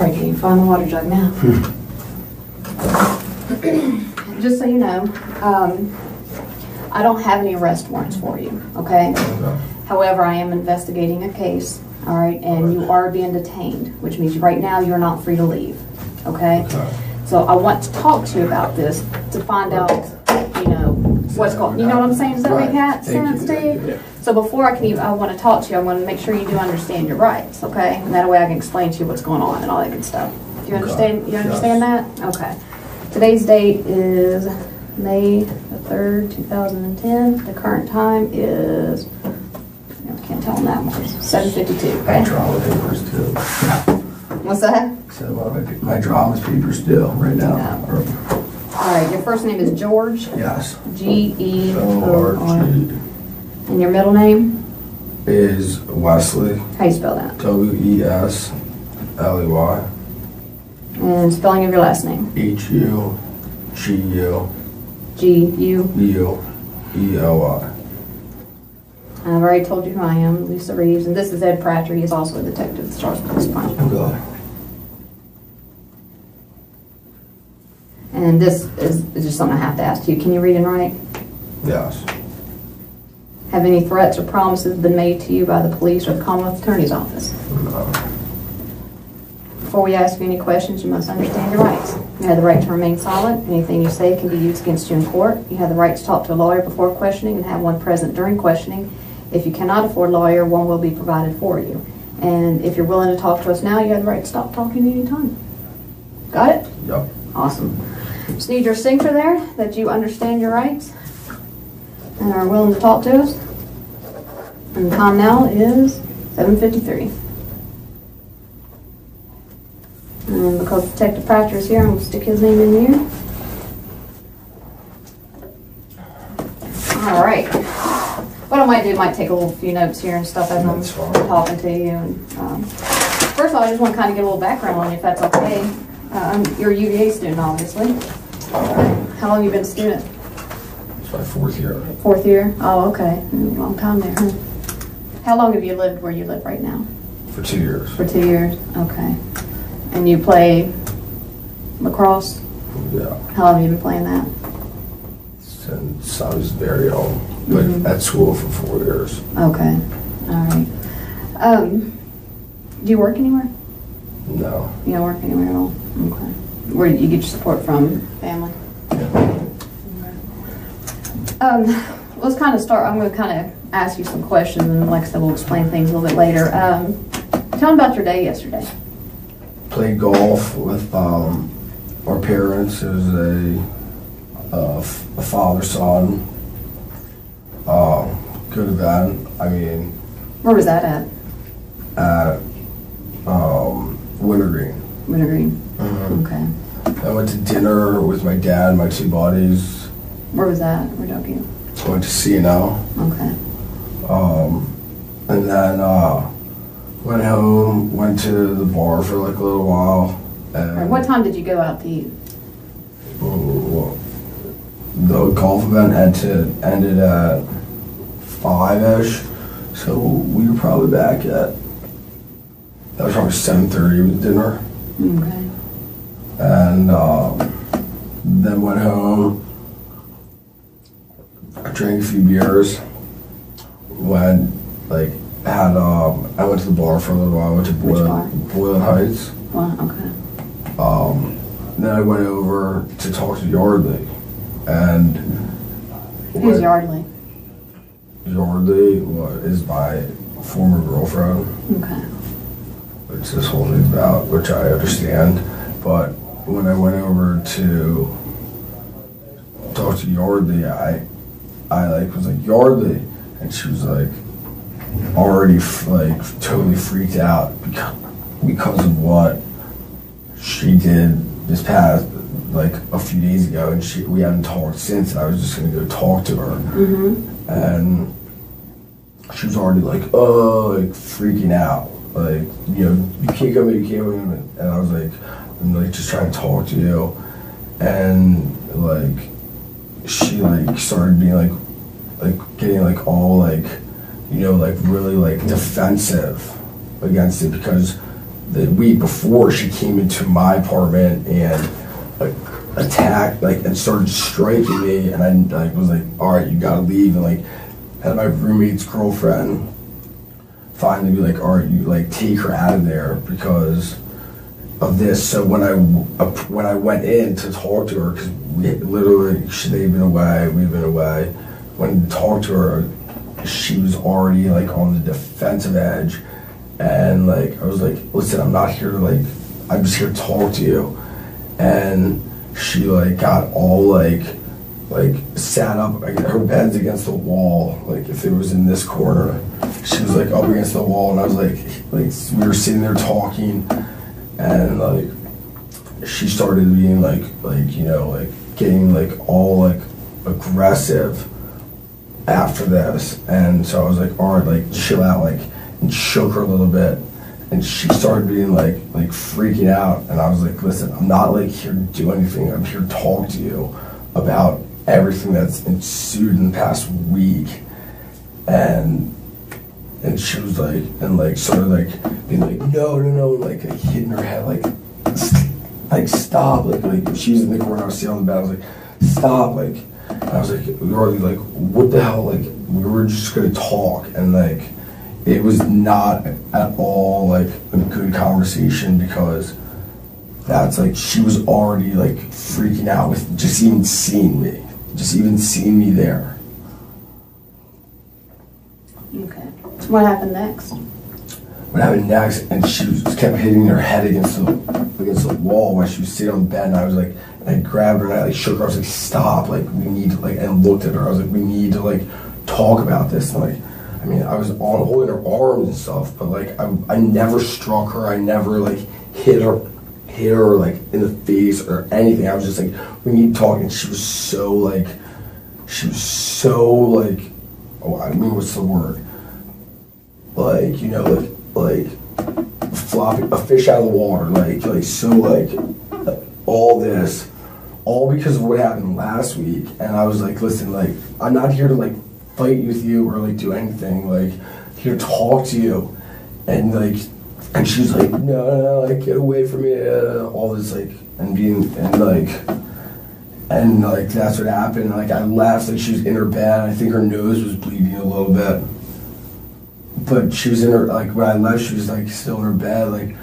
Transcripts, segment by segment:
Probably can't even find the water jug now. Just so you know, I don't have any arrest warrants for you, okay? However, I am investigating a case, all right, and you are being detained, which means right now you're not free to leave, okay? So I want to talk to you about this to find out, you know, what's going on. You know what I'm saying? Does that make sense to you? So before I want to talk to you, I want to make sure you do understand your rights, okay? And that way I can explain to you what's going on and all that good stuff. Do you understand? You understand that? Okay. Today's date is May the 3rd, 2010. The current time is, I can't tell on that one, 7:52. I draw my papers too. What's that? So my drama's papers still right now. No. All right, your first name is George? Yes. G-E-O-R. And your middle name? Is Wesley. How you spell that? W-E-S-L-E-Y. And spelling of your last name? H-U-G-U. G-U. U-E-L-Y. I've already told you who I am, Lisa Reeves, and this is Ed Pratcher. He's also a detective at the Charlottesville Police Department. Okay. And this is just something I have to ask you. Can you read and write? Yes. Have any threats or promises been made to you by the police or the Commonwealth Attorney's Office? No. Before we ask you any questions, you must understand your rights. You have the right to remain silent. Anything you say can be used against you in court. You have the right to talk to a lawyer before questioning and have one present during questioning. If you cannot afford a lawyer, one will be provided for you. And if you're willing to talk to us now, you have the right to stop talking anytime. Got it? Yep. Awesome. Just need your signature there that you understand your rights and are willing to talk to us. And the time now is 7:53. And because Detective Pratcher is here, I'm going to stick his name in here. All right. What I might do, might take a few notes here and stuff as I'm talking to you. And, first of all, I just want to kind of get a little background on you, if that's okay. You're a UVA student, obviously. How long have you been a student? It's my fourth year. Fourth year? Oh, okay. Long time there, huh? How long have you lived where you live right now? For 2 years. For 2 years? Okay. And you play lacrosse? Yeah. How long have you been playing that? Since I was very young, but at school for 4 years. Okay. All right. Do you work anywhere? No. You don't work anywhere at all? Okay. Where do you get your support from? Family? Yeah. Let's kind of start. I'm going to kind of ask you some questions, and like I said, we'll explain things a little bit later. Tell me about your day yesterday. Played golf with our parents. It was a father-son. Good event. I mean. Where was that at? At Wintergreen. Wintergreen. Mm-hmm. Okay. I went to dinner with my dad and my two buddies. Where was that? Where did you? I went to C&L. Okay. And then went home, went to the bar for like a little while. And what time did you go out to eat? The golf event ended at 5-ish, so we were probably back at, that was probably 7:30 with dinner. Okay. And then went home, I drank a few beers, went, like, I went to the bar for a little while. I went to Boylan Heights. Well, okay. Then I went over to talk to Yeardley. And who's Yeardley? Yeardley is my former girlfriend. Okay. Which this whole thing's about, which I understand. But when I went over to talk to Yeardley, I was like, Yeardley, and she was like already totally freaked out because of what she did this past a few days ago, and we haven't talked since. And I was just gonna go talk to her, and she was already freaking out, you can't come in, you can't come in. And I was like, I'm just trying to talk to you, and she started being getting all really defensive against it, because the week before, she came into my apartment and like attacked, like, and started striking me, and I like was like, all right, you gotta leave, and like had my roommate's girlfriend finally be like, all right, you like take her out of there because of this. So when I went in to talk to her, because we literally, they've been away, we've been away, when I talked to her, she was already like on the defensive edge, and like I was like, listen, I'm not here to like, I'm just here to talk to you. And she like got all like sat up, like, her bed's against the wall, like if it was in this corner, she was like up against the wall, and I was like we were sitting there talking, and like she started being like you know, like getting like all like aggressive after this. And so I was like, all right, like chill out, like, and shook her a little bit, and she started being like freaking out. And I was like, listen, I'm not like here to do anything, I'm here to talk to you about everything that's ensued in the past week. And she was like, and like sort of like being like, no, like hitting her head, like stop, like she was in the corner, I was sitting on the bed, I was like, stop, like, I was like, we were like, what the hell, like, we were just gonna talk, and like, it was not at all like a good conversation, because that's like, she was already like freaking out with just even seeing me there. Okay. So what happened next? And she kept hitting her head against the wall while she was sitting on the bed, and I was like, I grabbed her and I like shook her. I was like, stop, like we need to like, and looked at her. I was like, we need to like talk about this. And like, I mean, I was holding her arms and stuff, but like I never struck her. I never like hit her like in the face or anything. I was just like, we need to talk. And she was so like, oh, I mean, what's the word? Like, you know, like flopping a fish out of the water, like so like all this, all because of what happened last week. And I was like, listen, like I'm not here to like fight with you or like do anything, like here to talk to you. And like, and she's like, no, like get away from me, all this like, and that's what happened. Like I left, like she was in her bed, I think her nose was bleeding a little bit, but she was in her, like when I left, she was like still in her bed, like,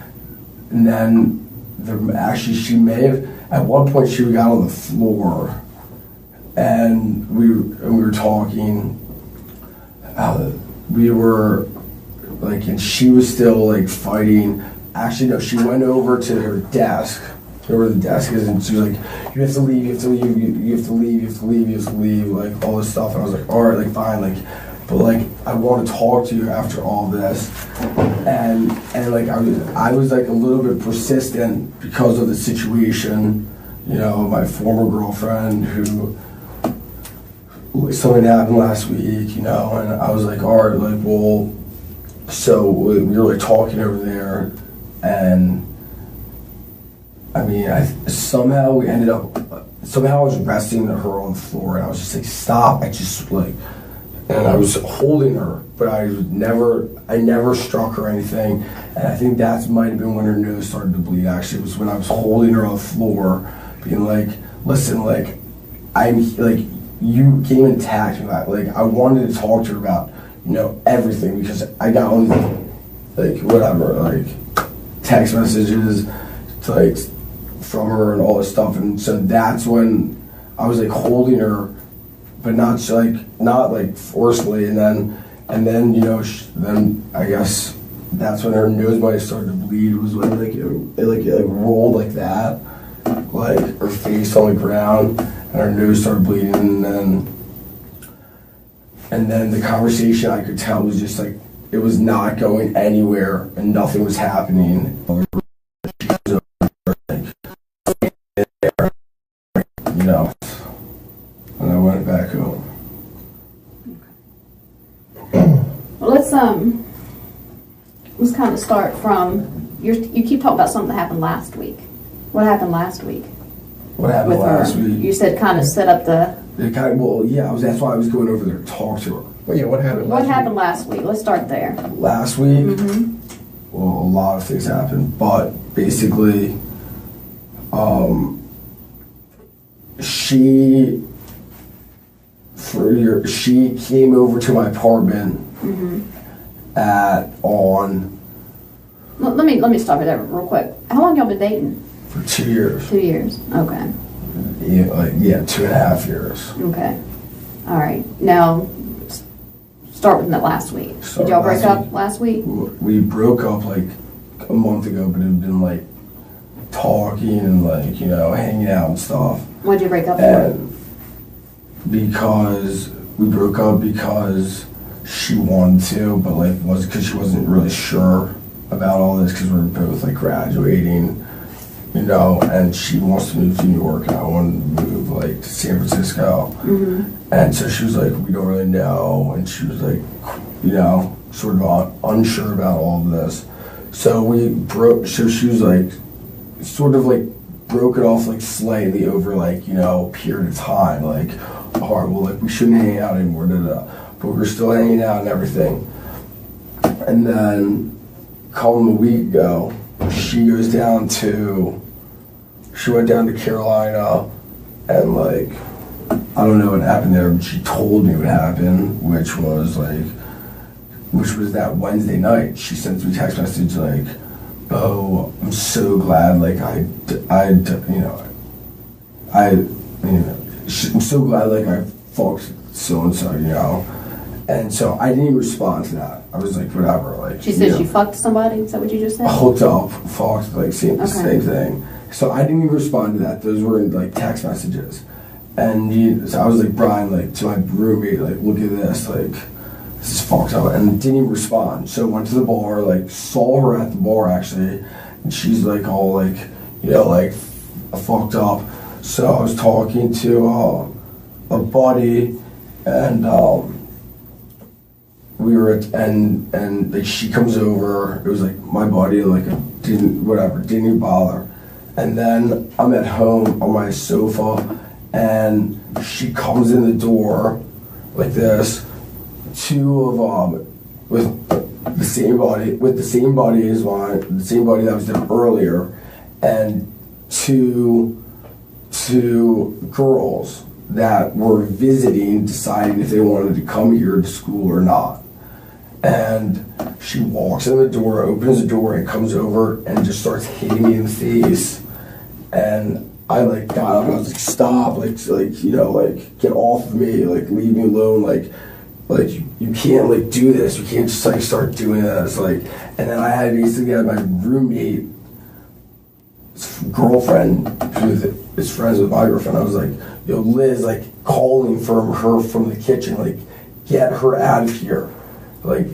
and then she may have, at one point she got on the floor, and we were talking, we were like, and she was still like fighting. Actually no, she went over to her desk, where the desk is, and she was like, you have to leave, you have to leave, like all this stuff. And I was like, all right, like fine, like, but like I want to talk to you after all this. And like I was like a little bit persistent because of the situation, you know, my former girlfriend who, something happened last week, you know, and I was like, all right, like, well, so we were like talking over there, and I mean, somehow I was resting her on the floor, and I was just like, stop, I just like, and I was holding her, but I never struck her or anything. And I think that might have been when her nose started to bleed. Actually, it was when I was holding her on the floor, being like, listen, like, I'm like, you came and attacked me, like I wanted to talk to her about, you know, everything, because I got all these like whatever, like text messages to, like, from her and all this stuff. And so that's when I was like holding her, but not like forcefully, and then you know, then I guess that's when her nose might have started to bleed, was when like it rolled like that, like her face on the ground, and her nose started bleeding, and then the conversation, I could tell, was just like, it was not going anywhere and nothing was happening. You know, and I went back home. Well, let's kind of start from, you keep talking about something that happened last week. What happened last week? What happened last week? You said kind of set up the... that's why I was going over there to talk to her. Well, yeah, what happened last week? What happened last week? Let's start there. Last week? well, a lot of things happened, but basically, she came over to my apartment Let me stop you there real quick. How long y'all been dating? for 2 years. 2 years. Okay. Yeah, 2.5 years. Okay. All right. Now, start with that last week. Did y'all break up last week? We broke up like a month ago, but it had been like talking and like, hanging out and stuff. Why'd you break up for? And because we broke up because she wanted to, but like was because she wasn't really sure about all this because we were both like graduating, and she wants to move to New York and I want to move like to San Francisco. And so she was like, we don't really know, and she was like, sort of unsure about all of this. So she was like, sort of like broke it off like slightly over like, a period of time, like, all right, well, like we shouldn't hang out anymore, but we were still hanging out and everything. And then a week ago, she went down to Carolina, and like, I don't know what happened there, but she told me what happened, which was that Wednesday night. She sent me a text message like, oh, I'm so glad, like I'm so glad like I fucked so-and-so, And so I didn't even respond to that. I was like, whatever, like. She said she fucked somebody? Is that what you just said? Hooked up, fucked, like same thing. So I didn't even respond to that. Those were like text messages. And so I was like, Brian, like to my roommate, like, look at this, like, this is fucked up, and didn't even respond. So went to the bar, like saw her at the bar actually, and she's like all like, like fucked up. So I was talking to a buddy, and we were and like she comes over. It was like my buddy, like didn't even bother. And then I'm at home on my sofa, and she comes in the door like this. Two of with the same body as mine, the same body that was there earlier, and two girls that were visiting, deciding if they wanted to come here to school or not. And she walks in the door, opens the door, and comes over and just starts hitting me in the face. And I like got up and I was like, stop, like get off of me, like leave me alone, like you can't like do this, you can't just like start doing this, like. And then I had my roommate, girlfriend, who is friends with my girlfriend. I was like, yo, Liz, like calling from her from the kitchen, like get her out of here. Like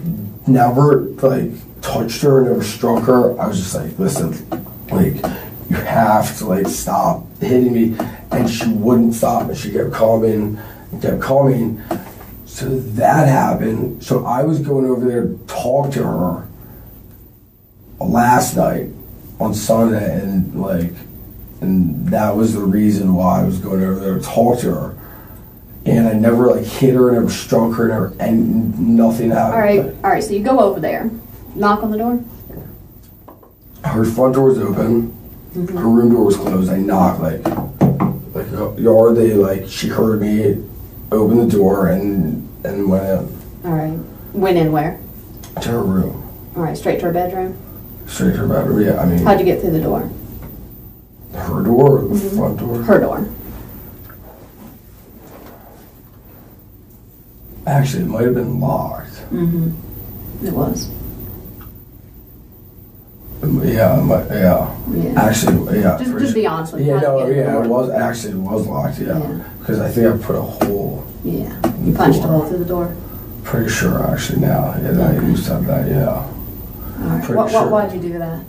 never like touched her, never struck her. I was just like, listen, like you have to like stop hitting me. And she wouldn't stop, and she kept coming and kept coming. So that happened. So I was going over there to talk to her last night on Sunday, and that was the reason why I was going over there to talk to her. And I never like hit her, never struck her, and nothing happened. All right. So you go over there, knock on the door. Her front door was open. Her room door was closed. I knocked like Yeardley, like she heard me, opened the door and went in. All right. Went in where? To her room. All right. Straight to her bedroom. Straight to her bedroom. Yeah. I mean. How'd you get through the door? Her door or the front door? Her door. Actually, it might have been locked. It was. Yeah. Actually, yeah. Just be honest with me. Yeah, it was locked. Yeah, because I think I put a hole. Yeah, you punched a hole through the door. Pretty sure, actually. Now, I used to have that. Yeah. All right. Why'd you do that?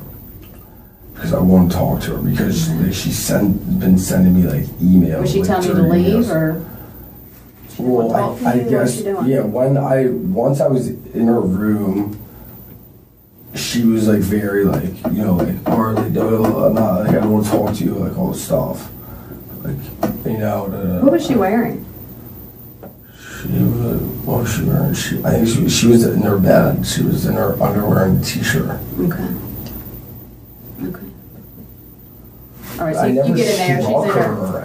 Because I want to talk to her, because like, she's been sending me like emails. Was she like, telling you to leave, or? Well, I guess, yeah, once I was in her room, she was like very like, or like, I'm not, like, I don't want to talk to you, like all this stuff. Like, What was she wearing? She was, What was she wearing? I think she was in her bed. She was in her underwear and t-shirt. Okay. Okay. All right, so you get in there, she's in her.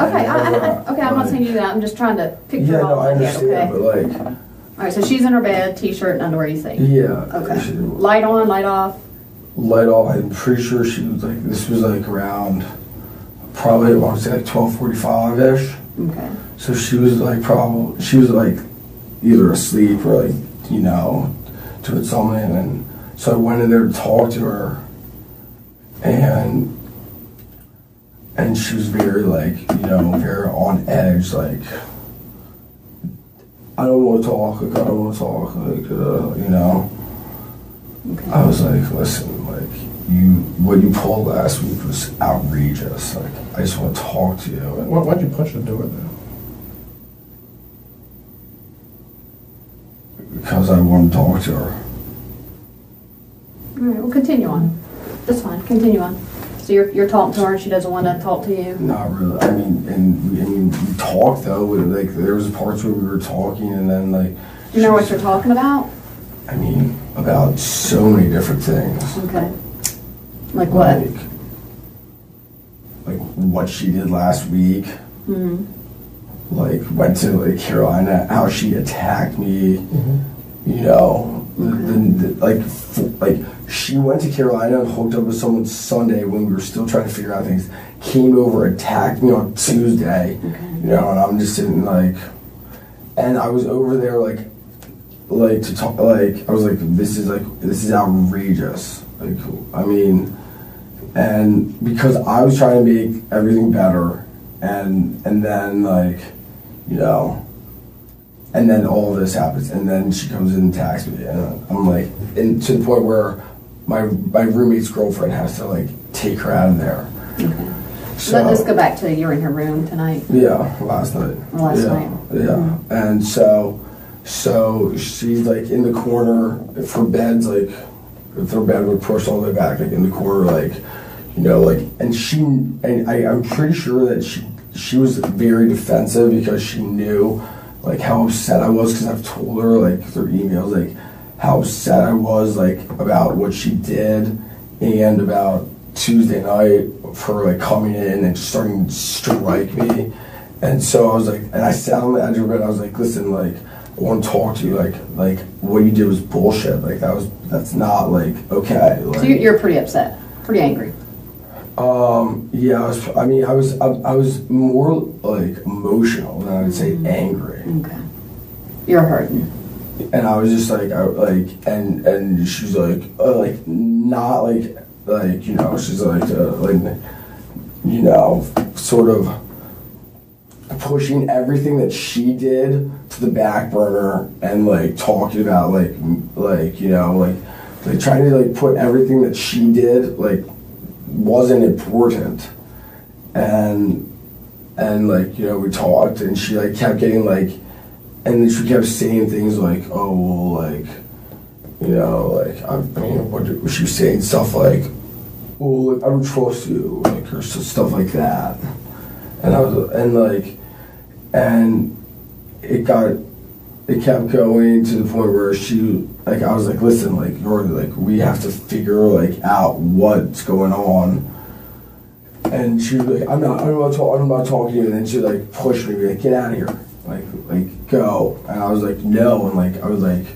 Okay, I'm not saying you do that. I'm just trying to picture it all I in my head, understand, okay? but All right, so she's in her bed, t-shirt and underwear, you think? Yeah. Okay. Light on, light off? Light off. I'm pretty sure she was like, this was like around, probably, I want to say like 12:45-ish. Okay. So she was like either asleep or like, doing something. And so I went in there to talk to her, and she was very like, very on edge, like, I don't want to talk, like, Okay. I was like, listen, like, what you pulled last week was outrageous. Like, I just want to talk to you. And Why'd you punch the door then? because I want to talk to her. All right, well, continue on. That's fine, continue on. So you're talking to her and she doesn't want to talk to you? Not really. I mean, we talked though. Like, there was parts where we were talking, and then like. You know what you're talking about? I mean, about so many different things. Okay. Like what? Like what she did last week. Mm-hmm. Like, went to like Carolina, how she attacked me. Mm-hmm. Like she went to Carolina and hooked up with someone Sunday when we were still trying to figure out things. Came over, attacked me on Tuesday. Okay. And I'm just sitting like, and I was over there like to talk. Like, I was like, this is outrageous. Like, I mean, and because I was trying to make everything better, and then like, and then all this happens, and then she comes in and attacks me, and I'm like, and to the point where my roommate's girlfriend has to like take her out of there. Okay. So, Let's go back to you're in her room tonight. Yeah, last night. Last night. Yeah, and so she's like in the corner. If her bed's like, if her bed would push all the way back, like in the corner, like, and I'm pretty sure that she was very defensive because she knew like how upset I was, because I've told her like through emails like how upset I was like about what she did, and about Tuesday night for like coming in and starting to strike me. And so I was like, and I sat on the edge of her bed, I was like, listen, like, I want to talk to you, like what you did was bullshit, like that's not like okay. Like, So you're pretty upset, pretty angry. Yeah, I was more like emotional than I would say angry. Okay. You're hurting. And I was just like, and she's like, not like, she's like, sort of pushing everything that she did to the back burner, and like talking about like trying to like put everything that she did like wasn't important, and like, we talked, and she like kept getting like, and then she kept saying things like, oh well, like, what she was saying, stuff like, well, like, I don't trust you, like, or stuff like that. And it kept going to the point where she, like, I was like, listen, like, we have to figure like out what's going on. And she was like, I'm not talking to you. And then she like pushed me, like, get out of here, like go. And I was like, no. And like, I was like,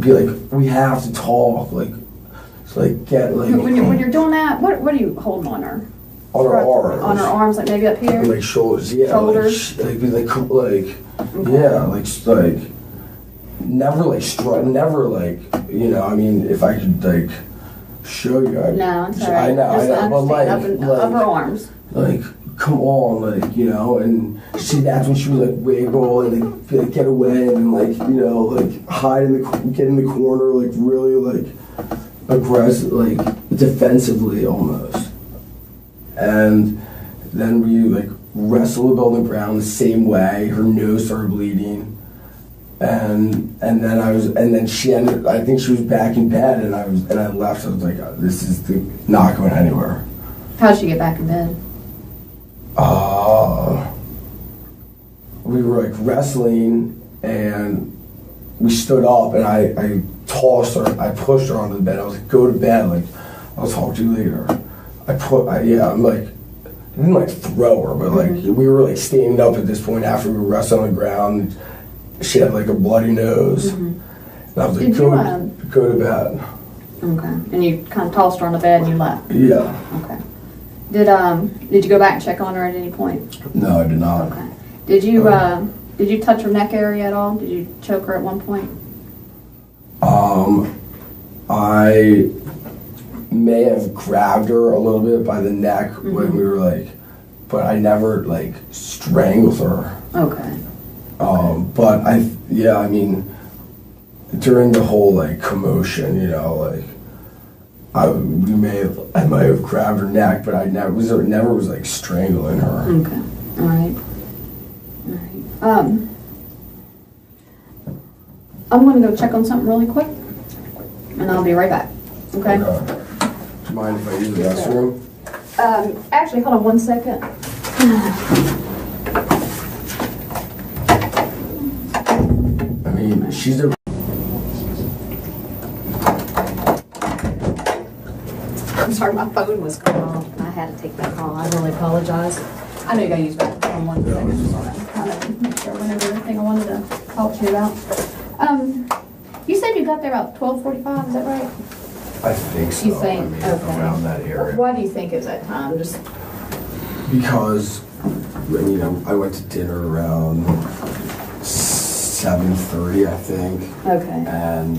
be like, we have to talk, like, so like, get like. When you're doing that, what are you holding on her? On her arms. On her arms, like maybe up here? Like shoulders, yeah. Shoulders? Like yeah, like never like never like, I mean, if I could like show you. No, it's alright. I know, but like, up her arms. Like, come on, like, and that's when she was like wiggle and like get away, and like, like hide get in the corner, like really like aggressive, like defensively almost. And then we like wrestled on the ground the same way. Her nose started bleeding, and then she ended. I think she was back in bed, and I left. I was like, this is not going anywhere. How'd she get back in bed? We were like wrestling, and we stood up, and I tossed her, I pushed her onto the bed. I was like, go to bed, like, I'll talk to you later. I'm like, I didn't like throw her, but like, we were like standing up at this point after we were resting on the ground. She had like a bloody nose. And I was like, go to bed. Okay. And you kind of tossed her on the bed and you left? Yeah. Okay. Did you go back and check on her at any point? No, I did not. Okay. Did you touch her neck area at all? Did you choke her at one point? I may have grabbed her a little bit by the neck when we were like, but I never like strangled her. Okay. But I mean, during the whole like commotion, you know, like I might have grabbed her neck, but I never was like strangling her. Okay. All right. I'm gonna go check on something really quick, and I'll be right back. Okay. Do you mind if I use the restroom? Actually, hold on one second. I mean, she's a. I'm sorry, my phone was going off, and I had to take that call. I really apologize. I know you gotta use that for 1 second. So I kind of make sure whenever everything I wanted to talk to you about. You said you got there about 12:45. Is that right? I think so. You think? I mean, Okay. around that area. Why do you think is that time? Just because, you know, I went to dinner around 7:30, I think. okay. And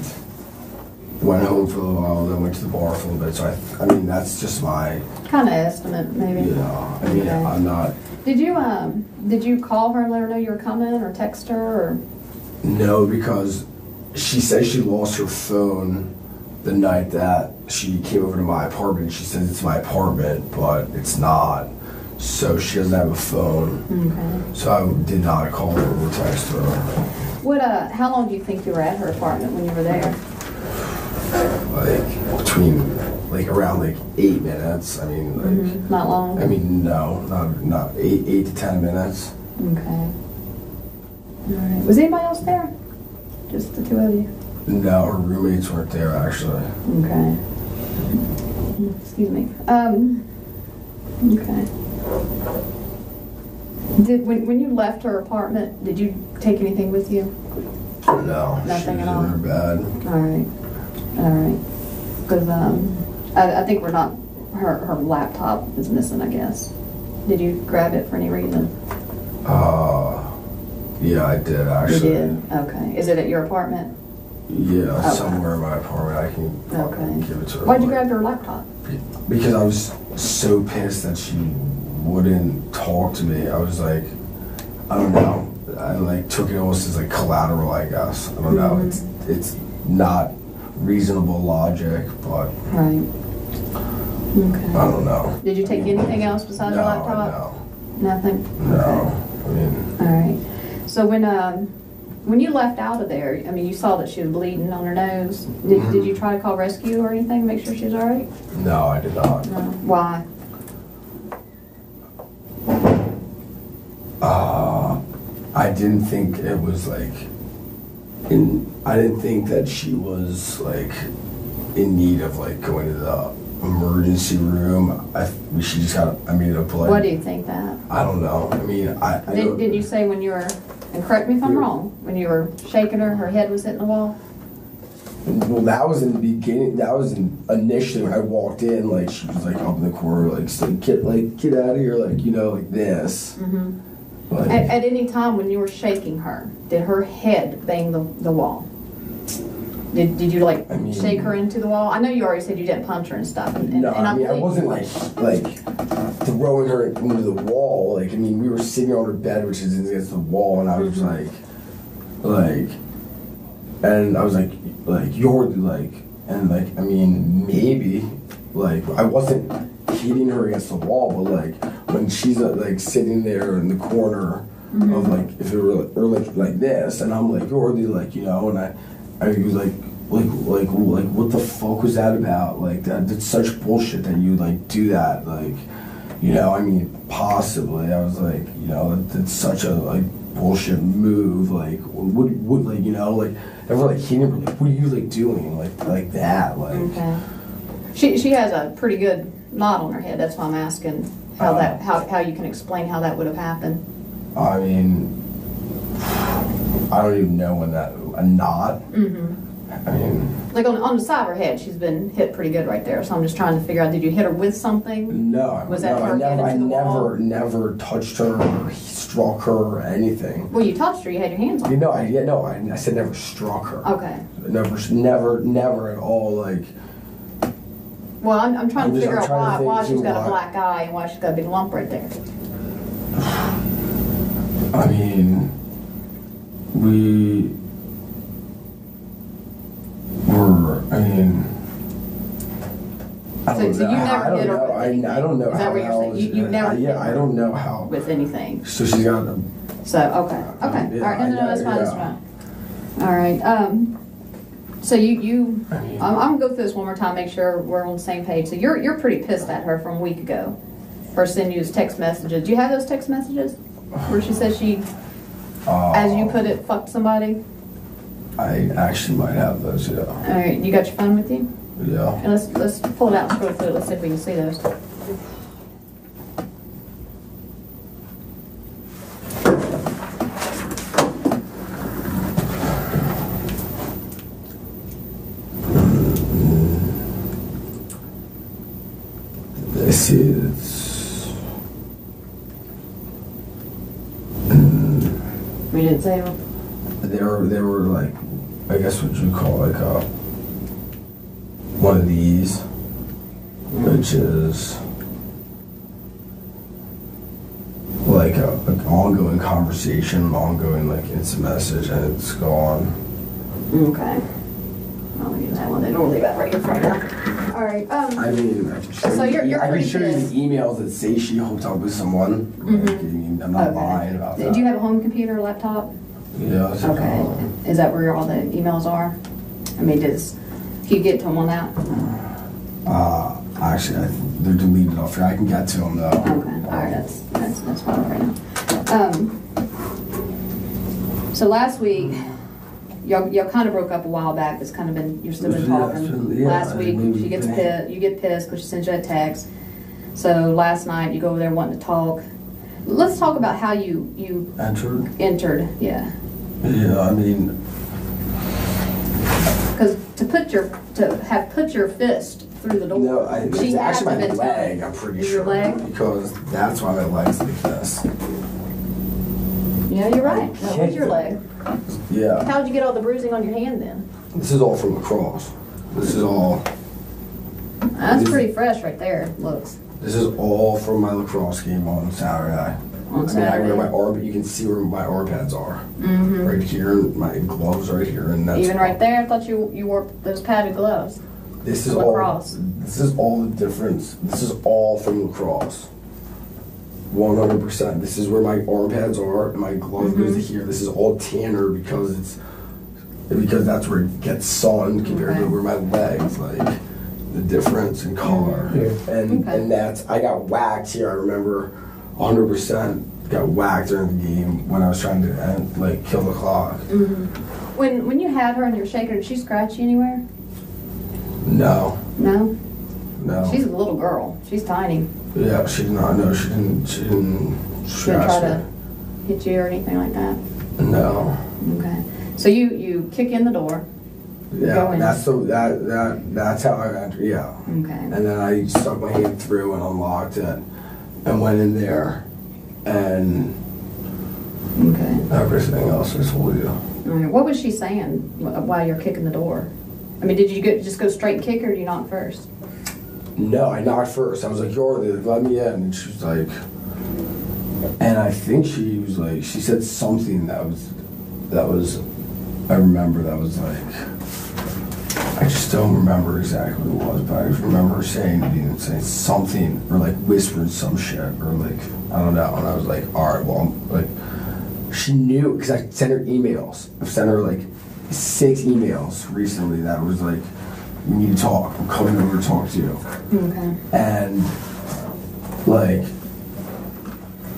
went home for a little while, then went to the bar for a little bit. So I mean, that's just my Kind of estimate, maybe. You know, I mean, Okay. I'm not. Did you call her and let her know you were coming, or text her, or? No, because she said she lost her phone the night that she came over to my apartment. She says it's my apartment, but it's not. So she doesn't have a phone. Okay. So I did not call her or text her. What? How long do you think you were at her apartment when you were there? Like between, like around like 8 minutes. I mean, like. Not long. I mean, no, not 8 to 10 minutes. Okay. All right. Was anybody else there? Just the two of you? No, her roommates weren't there actually. Okay. Excuse me. Okay. When you left her apartment, did you take anything with you? No, Nothing she at was all? in her bed. All right. Because I think we're not. Her laptop is missing, I guess. Did you grab it for any reason? Yeah, I did actually. You did? Okay. Is it at your apartment? Yeah, Okay. somewhere in my apartment. I can Okay. give it to her. Why'd you grab her laptop? Because I was so pissed that she wouldn't talk to me. I was like, I don't know. I like took it almost as like collateral, I guess. I don't know. It's not reasonable logic, but Right. Okay. I don't know. Did you take anything else besides your laptop? Nothing? No. Okay. I mean. All right. So when you left out of there, I mean, you saw that she was bleeding on her nose. Did you try to call rescue or anything to make sure she was all right? No, I did not. No. Why? I didn't think it was like. I didn't think that she was like in need of like going to the emergency room. She just got. I mean, a blood. Why do you think that? I don't know. I mean, I don't, Did you say when you were, and correct me if I'm wrong, when you were shaking her head was hitting the wall? Well, that was in the beginning. That was initially when I walked in. Like she was like up in the corner, like saying, get out of here, like, you know, like this. Mm-hmm. Like, At any time when you were shaking her, did her head bang the wall? Did you like shake her into the wall? I know you already said you didn't punch her and stuff. No, I mean, I wasn't like throwing her into the wall. Like, I mean, we were sitting on her bed, which is against the wall, and I was and I was like, you're like, and like, I mean, maybe, like, I wasn't hitting her against the wall, but like, when she's like sitting there in the corner of like, if it were like this, and I'm like, you're like, you know, and I was like, what the fuck was that about? Like, that's such bullshit that you like do that, like, you know, I mean, possibly, I was like, you know, that's such a like bullshit move, like, would like, you know, like, never like hitting her, like, what are you like doing? Like that, like. Okay. She has a pretty good knot on her head. That's why I'm asking how you can explain how that would have happened. I mean, I don't even know when a knot. I mean, like on the side of her head, she's been hit pretty good right there. So I'm just trying to figure out, did you hit her with something? No, Was that her head into the wall? never touched her or struck her or anything. Well, you touched her. You had your hands on her. You know, I said never struck her. Okay. Never at all. Like. Well, I'm trying to figure out why she's got why. a black eye and why she's got a big lump right there. I mean, we were. I mean. So you never hit her with anything? I don't know. Is that what you're saying? You've never hit her I don't know how. With anything. So she's got a. So, okay. All right. No, that's fine. That's fine. All right. So I'm gonna go through this one more time, make sure we're on the same page. So you're pretty pissed at her from a week ago for sending you text messages. Do you have those text messages where she says she, as you put it, fucked somebody? I actually might have those. Yeah. All right. You got your phone with you? Yeah. And let's pull it out and scroll through it. Let's see if we can see those. This is. We didn't say them. They were like, I guess what you call like one of these, which is like an ongoing conversation, an ongoing like instant message, and it's gone. Okay. I'll use that one. Then we'll leave that right here for now. All right. I mean, I can show you the emails that say she hooked up with someone. Like, I mean, I'm not lying about that. Do you have a home computer or laptop? Yeah. Okay. Is that where all the emails are? I mean, can you get to them on that? Actually, they're deleted off here. I can get to them though. Okay. All right. That's fine right now. So last week, y'all kind of broke up a while back. It's kind of been, you've still been talking. Last week, you get pissed because she sends you a text. So last night, you go over there wanting to talk. Let's talk about how you entered. Yeah. Yeah, I mean, because to have put your fist through the door. No, it's actually my leg. I'm pretty sure. Your leg? Because that's why my leg's like this. Yeah, you're right. That was your leg. Yeah. How'd you get all the bruising on your hand then? This is all from lacrosse. This is all. That's pretty fresh right there. Looks. This is all from my lacrosse game on Saturday. I mean, I wear my arm, you can see where my arm pads are. Mm-hmm. Right here, and my gloves right here, and that's even right there. I thought you wore those padded gloves. This is lacrosse. This is all the difference. This is all from lacrosse. 100%. This is where my arm pads are, and my glove goes to here. This is all tanner because that's where it gets sun compared to where my legs like. The difference in color, and that's I got whacked here. I remember 100% got whacked during the game when I was trying to kill the clock. Mm-hmm. When you had her and you're shaking, did she scratch you anywhere? No. No. No. She's a little girl. She's tiny. Yeah, she did not. No, she didn't. She didn't scratch try to hit you or anything like that. No. Okay. So you kick in the door. Yeah, that's how I entered. Yeah. Okay. And then I stuck my hand through and unlocked it, and went in there, and everything else I told you. All right. What was she saying while you're kicking the door? I mean, did you just go straight and kick her, or did you knock first? No, I knocked first. I was like, Yeardley, let me in, and she was like, and I think she was like, she said something that was. I remember that was like. I just don't remember exactly what it was, but I just remember saying something or like whispering some shit or like I don't know, and I was like, all right, well, like she knew because I sent her emails. I've sent her like 6 emails recently that was like, we need to talk. I'm coming over to talk to you. Okay.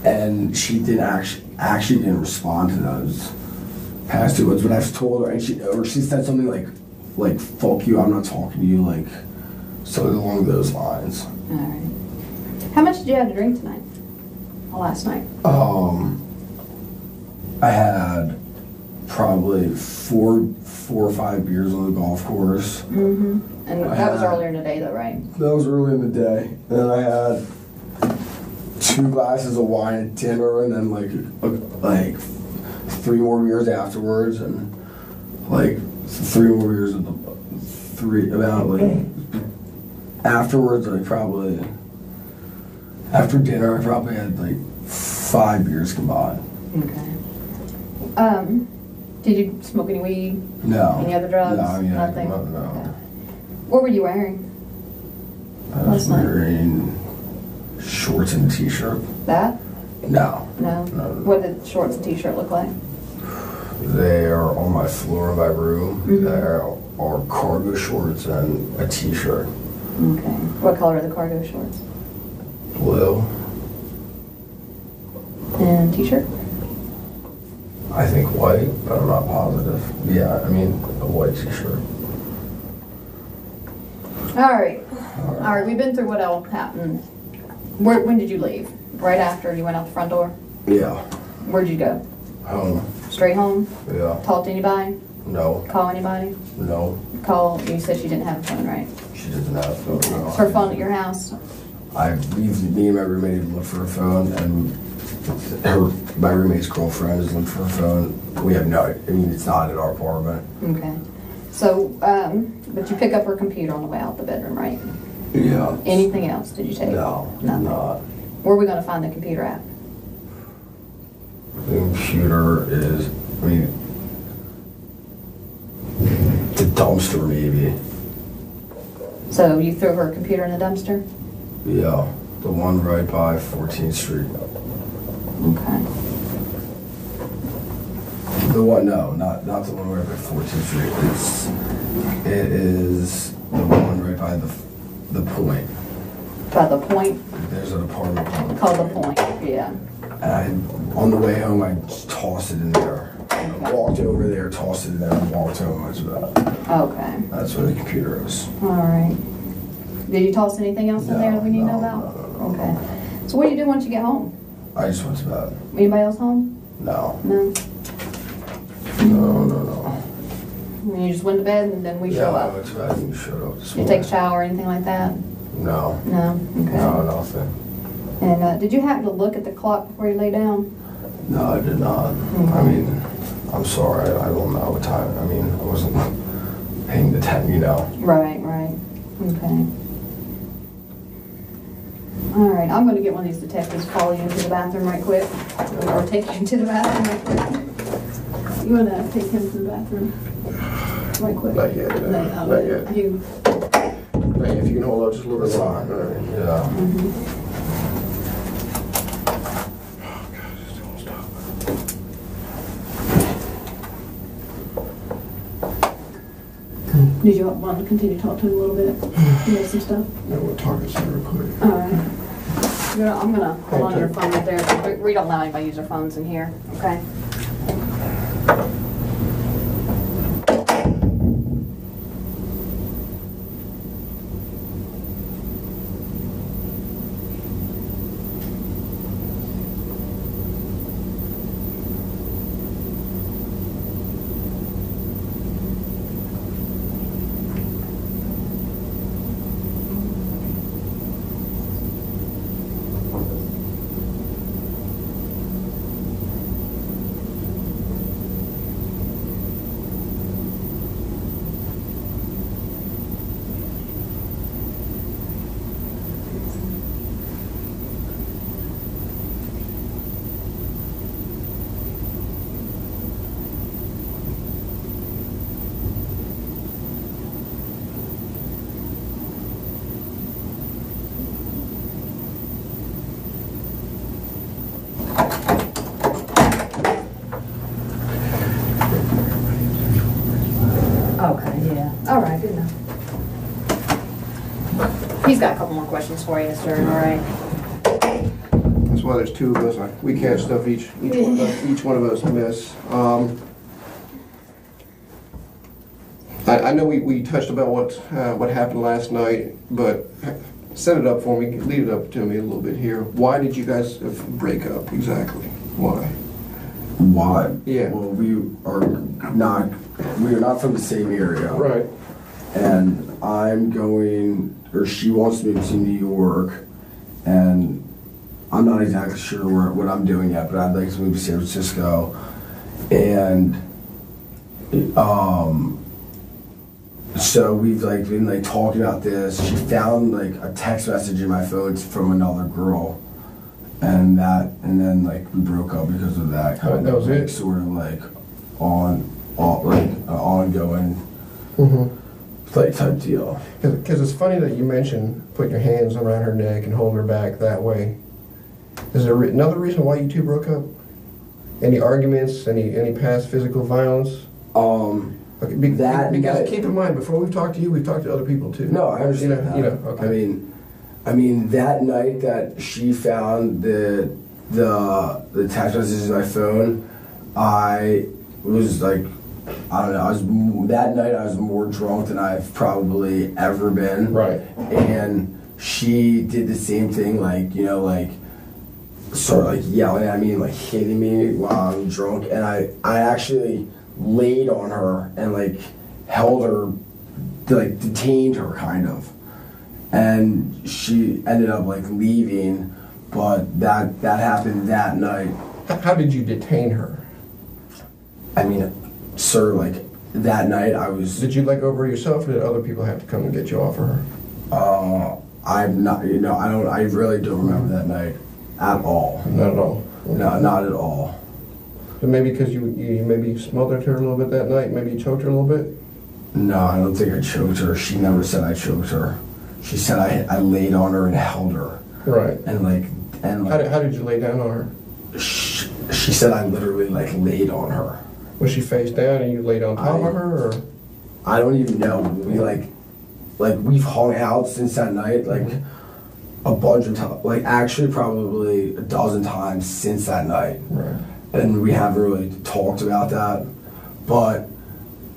And she didn't actually didn't respond to those. past 2 months, but I've told her, and she said something like fuck you, I'm not talking to you, like something along those lines. All right. How much did you have to drink tonight? Or last night? I had probably four or 5 beers on the golf course. Mm-hmm. And that was earlier today, though, right? That was early in the day. And then I had 2 glasses of wine at dinner, and then like 3 more beers afterwards, and like 3 more beers at afterwards. After dinner I probably had like 5 beers combined. Okay. Did you smoke any weed? No. Any other drugs? No, I mean, nothing. No. Okay. What were you wearing? I was wearing shorts and a t-shirt. That? No. No. What did shorts and t-shirt look like? They are on my floor of my room. Mm-hmm. There are cargo shorts and a t-shirt. Okay. What color are the cargo shorts? Blue. And t-shirt? I think white, but I'm not positive. Yeah, I mean a white t-shirt. All right. We've been through what all happened. When did you leave? Right after you went out the front door? Yeah. Where'd you go? Home. Straight home? Yeah. Talk to anybody? No. Call anybody? No. You said she didn't have a phone, right? She doesn't have a phone. No. Is her phone at your house? Me and my roommate looked for her phone, and my roommate's girlfriend has looked for her phone. We have it's not at our apartment. Okay. So, but you pick up her computer on the way out the bedroom, right? Yeah. Anything else did you take? No. Nothing. Not. Where are we going to find the computer at? The computer is, the dumpster maybe. So you threw her computer in the dumpster? Yeah. The one right by 14th Street. Okay. The one, no, not the one right by 14th Street. It is the one right by the Point. By the Point? There's an apartment Called the Point, yeah. And on the way home, I just tossed it in there. I walked over there, tossed it in there, and walked home. Okay. That's where the computer is. All right. Did you toss anything else in there that we need to know about? No. Okay. So what do you do once you get home? I just went to bed. Anybody else home? No. No? No. And you just went to bed and then we show I up? went to bed and you showed up this You morning. take a shower or anything like that? No. No? Okay. No, nothing. And did you happen to look at the clock before you lay down? No, I did not. Okay. I mean, I'm sorry, I don't know what time. I mean, I wasn't paying the time, Right. Okay. All right, I'm going to get one of these detectives to follow you into the bathroom right quick. Or take you into the bathroom right quick. You want to take him to the bathroom right quick? Not yet. Not yet. If you can hold out just a little bit longer. Yeah. Mm-hmm. Did you want to continue to talk to him a little bit? You know some stuff? No, we'll talk this real quick. All right. I'm going to hold on to your phone right there. We don't allow anybody to use their phones in here, okay? Okay, yeah. All right, good enough. He's got a couple more questions for you, sir, all right? That's why there's two of us. We catch stuff each one of us miss. I know we touched about what happened last night, but set it up for me, lead it up to me a little bit here. Why did you guys break up exactly? Why? Why? Yeah. Well, we are not from the same area. Right. And she wants to move to New York, and I'm not exactly sure what I'm doing yet, but I'd like to move to San Francisco. And so we've been talking about this. She found a text message in my phone from another girl, and then we broke up because of that. That was it. Sort of ongoing type deal. Because it's funny that you mentioned putting your hands around her neck and holding her back that way. Is there another reason why you two broke up? Any arguments? Any past physical violence? Okay, because keep in mind, before we've talked to you, we've talked to other people too. No, I understand that. Okay. I mean, that night that she found the text messages in my phone, I was I don't know. That night I was more drunk than I've probably ever been. Right. And she did the same thing, sort of yelling at me and hitting me while I'm drunk. And I actually laid on her and held her, detained her kind of. And she ended up leaving, but that happened that night. How did you detain her? I mean, sir, that night I was... Did you let go of her yourself, or did other people have to come and get you off of her? I'm not, I really don't remember that night at all. Not at all? No, not at all. So maybe because you maybe smothered her a little bit that night, maybe you choked her a little bit? No, I don't think I choked her. She never said I choked her. She said I laid on her and held her. Right. And how did you lay down on her? She said I literally laid on her. Was she face down and you laid on top of her, or? I don't even know. We we've hung out since that night a bunch of times. Actually probably a dozen times since that night. Right. And we haven't really talked about that. But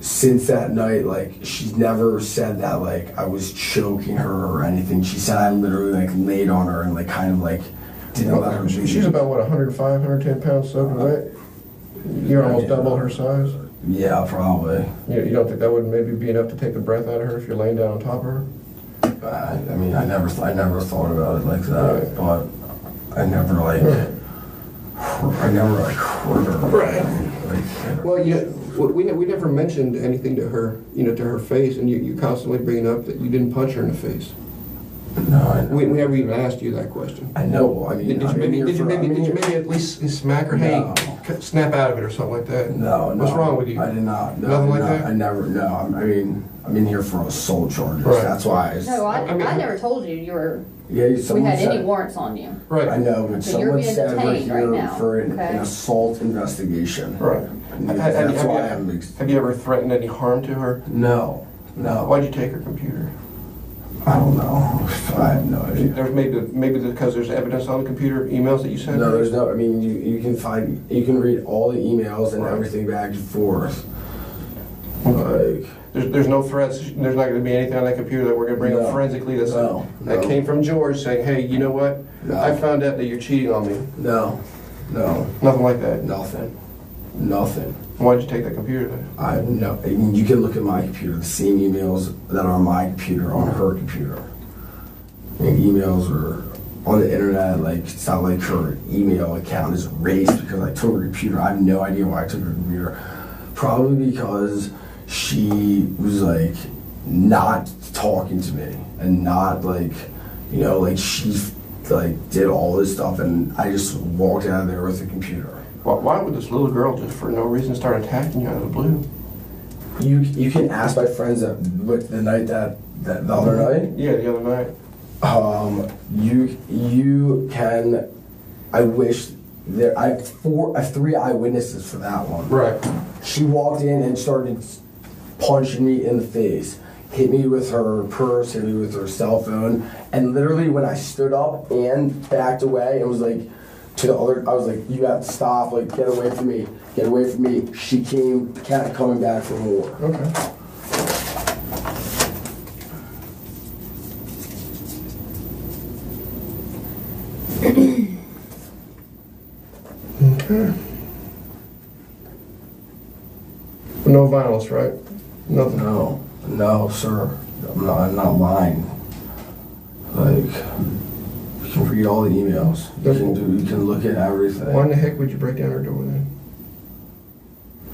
since that night, she's never said that I was choking her or anything. She said I literally laid on her and didn't let her leave. She's about what, 105, 110 pounds soaking wet? You're almost double her size? Yeah, probably. You don't think that would maybe be enough to take the breath out of her if you're laying down on top of her? I never thought about it like that, right. But I never hurt her. Right. Well, we never mentioned anything to her, to her face, and you constantly bringing up that you didn't punch her in the face. No, I know. We never even asked you that question. I know. Did you maybe at least smack her? No. Hey, snap out of it or something like that? No. What's wrong with you? I did not. No, nothing like that. I never. No. I'm in here for assault charges. Right. That's why. I never told you were. Yeah. We had any warrants on you. Right. I know, but so you're being said we're detained here right now. for an assault investigation. Right. Have you ever threatened any harm to her? No. Why'd you take her computer? I don't know. I have no idea. There's maybe because there's evidence on the computer, emails that you sent? No, there's no. I mean, you can read all the emails and everything back and forth. There's no threats. There's not going to be anything on that computer that we're going to bring up forensically that came from George saying, hey, you know what? No. I found out that you're cheating on me. No. Nothing like that? Nothing. Why'd you take that computer then? You can look at my computer, the same emails that are on my computer, on her computer. And emails are on the internet, it's not like her email account is erased because I took her computer. I have no idea why I took her computer. Probably because she was not talking to me and not she did all this stuff and I just walked out of there with the computer. Why would this little girl just for no reason start attacking you out of the blue? You can ask my friends the night the other night. Yeah, the other night. You can. I wish there. I have 3 eyewitnesses for that one. Right. She walked in and started punching me in the face, hit me with her purse, hit me with her cell phone, and literally when I stood up and backed away, it was to the other. I was you have to stop. Get away from me. Get away from me. She kept coming back for more. Okay. Okay. But no violence, right? Nothing. No, sir. I'm not lying. Like, you can read all the emails. You can look at everything. Why in the heck would you break down her door then?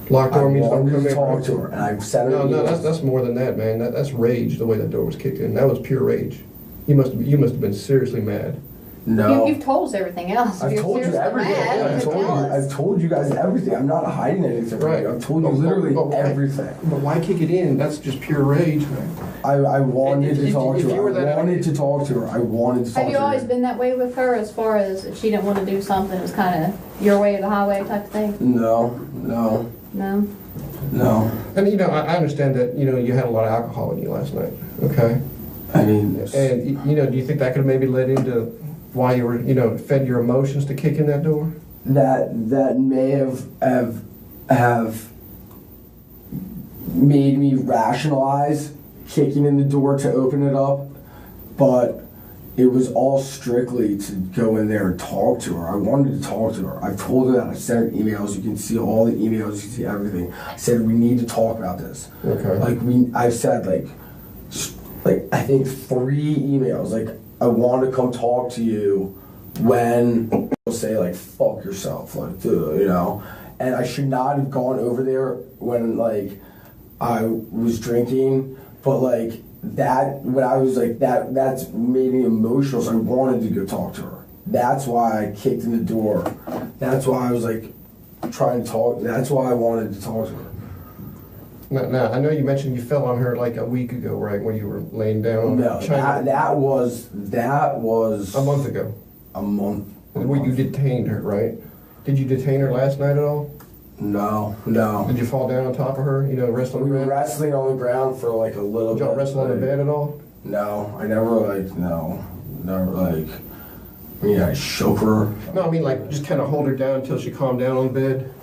Locked door means don't come in. I wanted to talk to her, and I've sent her. No, that's more than that, man. That's rage. The way that door was kicked in, that was pure rage. You must have been seriously mad. No. You've told us everything else. I've told you everything. I've told you guys everything. I'm not hiding anything. Right. I've told you literally everything. But why kick it in? That's just pure rage, man. I wanted to talk to her. I wanted to talk to her. Have you always been that way with her, as far as if she didn't want to do something, it was kind of your way or the highway type of thing? No. No? And I understand that, you had a lot of alcohol in you last night, okay? I mean... And, do you think that could have maybe led into why you were, fed your emotions to kick in that door? That may have made me rationalize kicking in the door to open it up, but it was all strictly to go in there and talk to her. I wanted to talk to her. I've told her that. I sent her emails. You can see all the emails. You can see everything. I said, we need to talk about this. Okay. I've said like I think 3 emails. Like, I want to come talk to you when people say like, fuck yourself, like, and I should not have gone over there when like I was drinking, but like that, when I was like that's made me emotional, so I wanted to go talk to her. That's why I kicked in the door. That's why I was like trying to talk. That's why I wanted to talk to her. Now, I know you mentioned you fell on her like a week ago, right, when you were laying down. No, that was a month ago. A month. When you detained her, right? Did you detain her last night at all? No. Did you fall down on top of her? Rest on the ground? We were wrestling on the ground for like a little bit. Did y'all wrestle on the bed at all? No, I never I shook her. No, I mean like just kind of hold her down until she calmed down on the bed.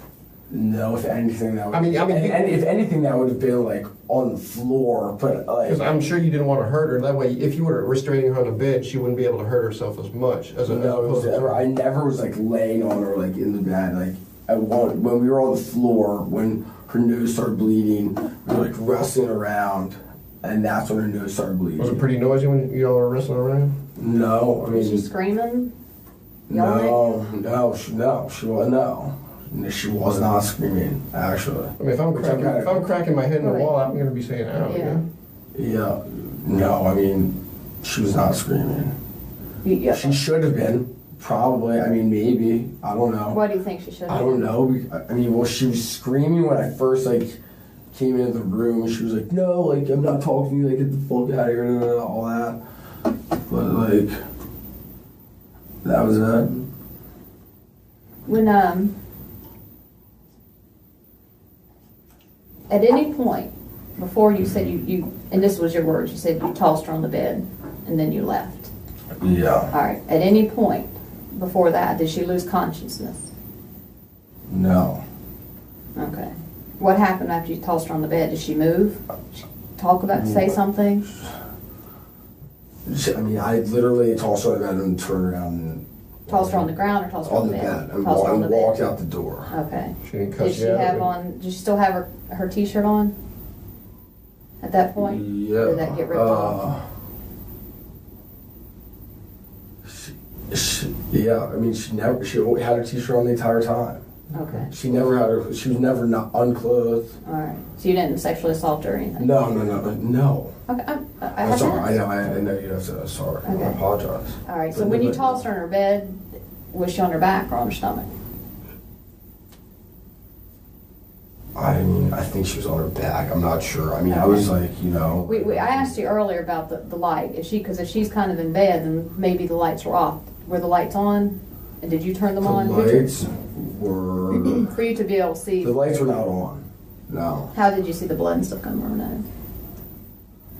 No, if anything that would. If anything that would have been like on the floor, but like. Because I'm sure you didn't want to hurt her. That way, if you were restraining her on the bed, she wouldn't be able to hurt herself as much as I never was like laying on her like in the bed. Like when we were on the floor, when her nose started bleeding, we were like wrestling around, and that's when her nose started bleeding. Was it pretty noisy when you all were wrestling around? No, I mean. Was she screaming? No, she was not screaming, actually. I mean, if I'm cracking my head in the wall, I'm going to be saying, ow. Yeah. No, I mean, she was not screaming. Yeah. She should have been, probably. I mean, maybe. I don't know. Why do you think she should have? I don't know. I mean, well, she was screaming when I first, came into the room. She was like, no, I'm not talking to you. Get the fuck out of here, all that. But, that was it. When, at any point, before you said you, and this was your words, you said you tossed her on the bed and then you left. Yeah. All right. At any point before that, did she lose consciousness? No. Okay. What happened after you tossed her on the bed? Did she move? Say something? I literally tossed her on the bed and turned around and... Tossed her on the ground or tossed her on the bed? And walked out the door. Okay. She didn't cuss you out? Did she still have her t-shirt on at that point? Yeah. Or did that get ripped off? She had her t-shirt on the entire time. Okay. She was never not unclothed. All right. So you didn't sexually assault her or anything? No. Okay. I'm sorry. I know you have to. Sorry. Okay. I apologize. All right. So when you tossed her in her bed, was she on her back or on her stomach? I think she was on her back. I'm not sure. I was like, I asked you earlier about the light. Because if she's kind of in bed, then maybe the lights were off. Were the lights on? And did you turn them on? The lights were... For you to be able to see... The lights were not on. No. How did you see the blood and stuff coming from her nose?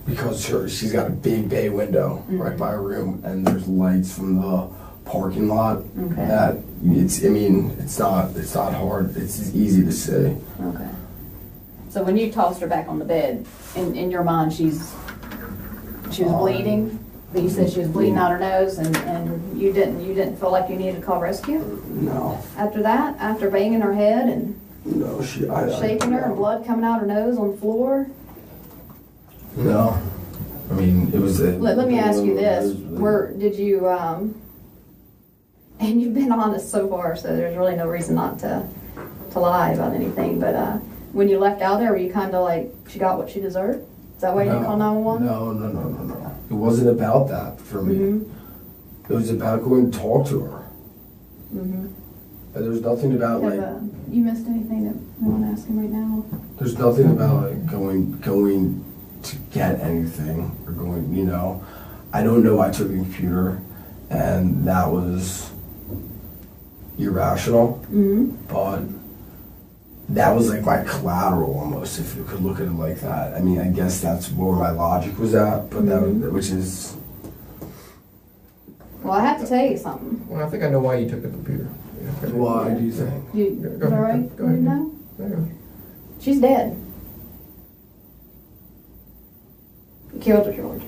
Because she's got a big bay window right by her room, and there's lights from the parking lot. Okay. That it's not hard. It's easy to see. Okay. So when you tossed her back on the bed, in your mind, she was bleeding. But you said she was bleeding out her nose, and You didn't feel like you needed to call rescue? No. After that? After banging her head and No, shaking her and blood coming out her nose on the floor? No. I mean, it was Let me ask you this. Did you, and you've been honest so far, so there's really no reason not to lie about anything, but when you left out there, were you kind of like, she got what she deserved? Is that why you didn't call 911? No. It wasn't about that for me. Mm-hmm. It was about going to talk to her. Mm-hmm. There was nothing about like... you missed anything that we want to ask him right now? There's nothing about like going to get anything or going, you know. I don't know, I took the computer and that was irrational, but that was like my collateral almost, if you could look at it like that. I mean, I guess that's where my logic was at, but which is... Well, I have to tell you something. Well, I think I know why you took the computer. Why do you think? Is that right? Go ahead. No? No. She's dead. You killed her, George.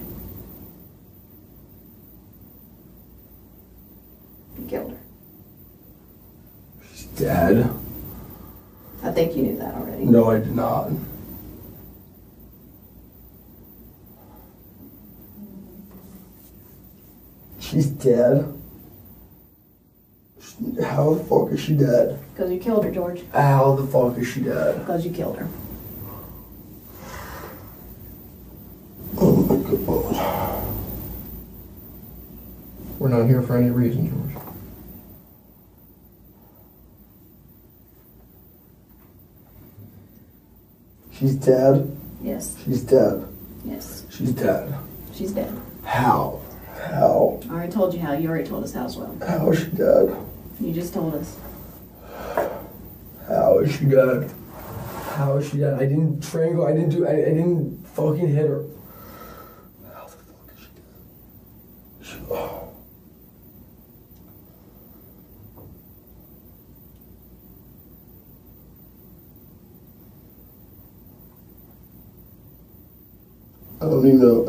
You killed her. She's dead? I think you knew that already. No, I did not. She's dead? How the fuck is she dead? Because you killed her, George. How the fuck is she dead? Because you killed her. Oh my god. We're not here for any reason, George. She's dead? Yes. She's dead. Yes. She's dead. She's dead. How? How? I already told you how. You already told us how as well. How is she dead? You just told us. How is she dead? How is she dead? I didn't strangle, I didn't fucking hit her. How the fuck is she dead? I don't even know,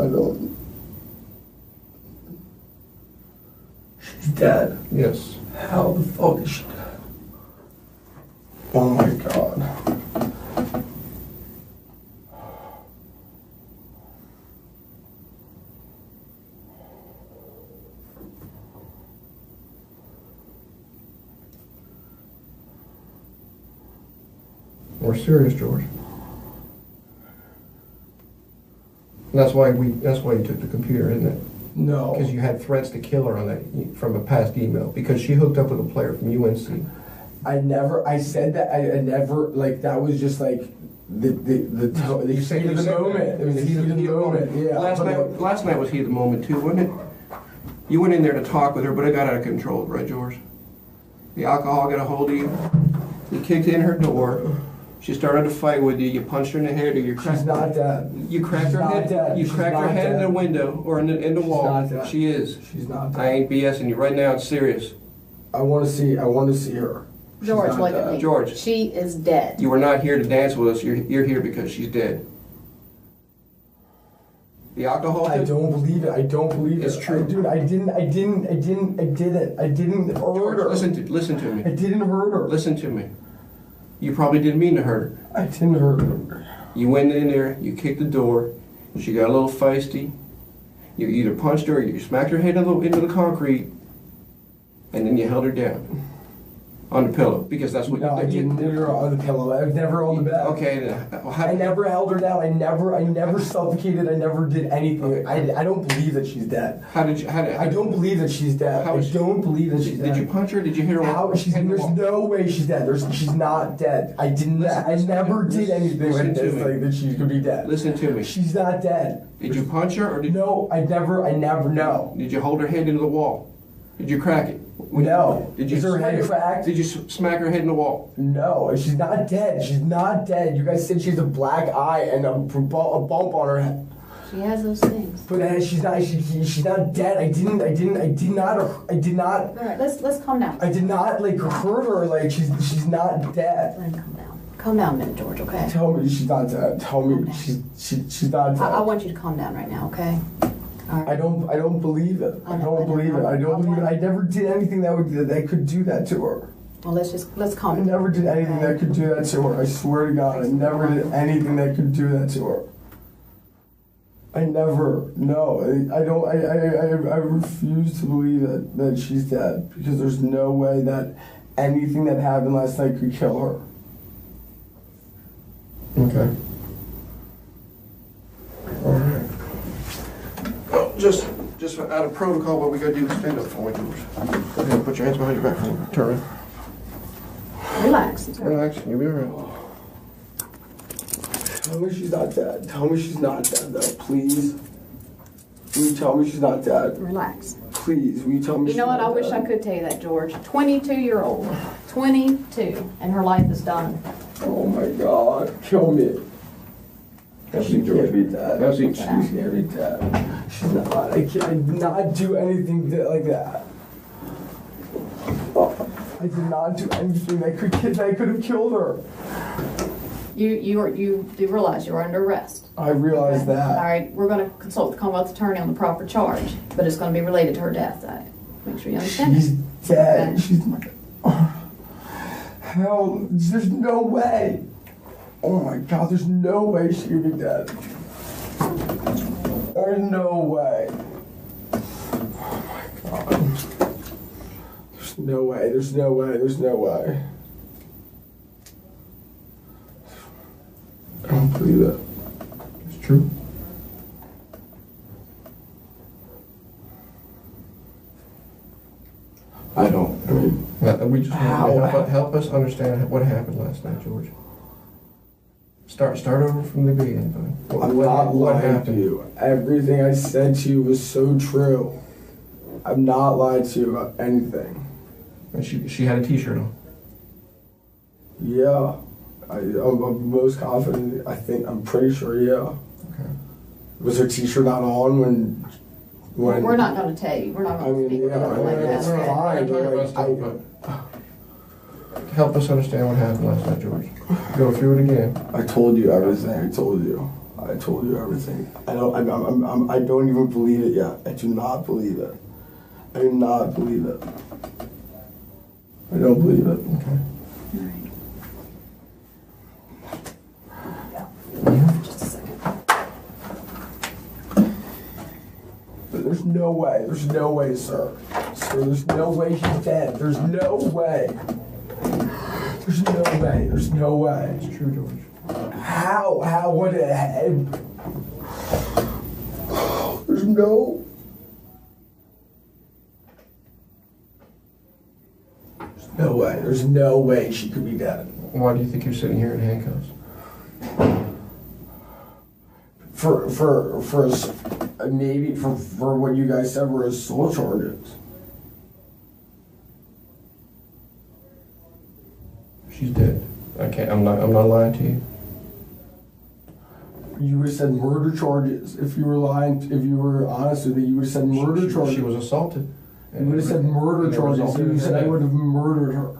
She's dead. Yes. How the fuck is she dead? Oh my god. We're serious, George. That's why you took the computer, isn't it? No. Because you had threats to kill her on that from a past email because she hooked up with a player from UNC. I said that, I never, like, that was just like the heat of the moment. It was the heat of the moment, yeah. Last night was heat of the moment too, wasn't it? You went in there to talk with her, but it got out of control, right, George? The alcohol got a hold of you. You kicked in her door. She started to fight with you. You punched her in the head, or you cracked. She's not dead. You cracked her head. Dead. You cracked her head in the window or in the wall. Not dead. She is. She's not dead. I ain't BSing you right now. It's serious. I want to see her. George, look at me. George. She is dead. You are not here to dance with us. You're here because she's dead. The alcohol. I don't believe it. I don't believe it. It's true. Dude, I didn't hurt her. Listen to me. I didn't hurt her. Listen to me. You probably didn't mean to hurt her. I didn't hurt her. You went in there, you kicked the door, she got a little feisty. You either punched her or you smacked her head into the concrete, and then you held her down on the pillow because that's what No, I didn't hit her on the pillow. I was never on the bed. Okay, I never held her down. I never suffocated. I never did anything. I don't believe that she's dead. I don't believe that she's dead. I don't believe that she's dead. Did you punch her? Did you hit her? There's no way she's dead. She's not dead. I never did anything like this, like that she could be dead. Listen to me. She's not dead. Did you punch her or did No, I never, no. Did you hold her head into the wall? Did you crack it? No. Did you Is her head cracked? Did you smack her head in the wall? No, she's not dead. She's not dead. You guys said she has a black eye and a bump on her head. She has those things. But she's not dead. I did not. All right, let's calm down. I did not like hurt her. Like she's not dead. Let him calm down. Calm down a minute, George. Okay. Tell me she's not dead. Tell me she's not dead. I want you to calm down right now. Okay. All right. I don't believe it. I don't believe it. I don't believe it. I never did anything that could do that to her. Well, let's calm I down. never did anything that could do that to her. I swear to God, I never did anything that could do that to her. I never. No, I don't. I refuse to believe that she's dead, because there's no way that anything that happened last night could kill her. Okay. All right. Well, just out of protocol, what we gotta do is stand up for you, George. Go ahead and put your hands behind your back for me. Turn around. Relax. Relax, you'll be all right. Tell me she's not dead. Tell me she's not dead, though, please. Will you tell me she's not dead? Relax. Please, will you tell me You know what? I not wish dead? I could tell you that, George. 22-year-old. 22. And her life is done. Oh my God, kill me. She can't be dead. That's She it. can't be dead. She's not. I did not do anything like that. I did not do anything that could have killed her. You do realize you're under arrest. I realize Okay? that. All right, we're going to consult the Commonwealth Attorney on the proper charge, but it's going to be related to her death. Make sure you understand. She's dead. Okay. She's not. Hell, there's no way. Oh my God, there's no way she could be dead. There's no way. Oh my God. There's no way, there's no way, there's no way. I don't believe it. It's true. I don't. I mean, We just want to help us understand what happened last night, George. Start over from the beginning, buddy. I'm not lying to you. Everything I said to you was so true. I'm not lying to you about anything. And she had a T-shirt on. Yeah. I'm most confident. I'm pretty sure, yeah. Okay. Was her T-shirt not on when We're not going to tell you. We're not I going to mean, speak yeah, about it like it's that. fine. Talk about stuff, but help us understand what happened last night, George. Go through it again. I told you everything. I told you everything. I don't even believe it yet. I do not believe it. I do not believe it. I don't believe it. Okay. All right. Just a second. But there's no way. There's no way, sir. Sir, there's no way she's dead. There's no way. There's no way. There's no way. It's true, George. How? What? There's no. There's no way. There's no way she could be dead. Why do you think you're sitting here in handcuffs? Maybe for what you guys said were assault charges. She's dead. I'm not lying to you. You would have said murder charges. If you were lying, if you were honest with me, you would have said murder charges. She was assaulted. You would have said murder charges. You would have said I would have murdered her.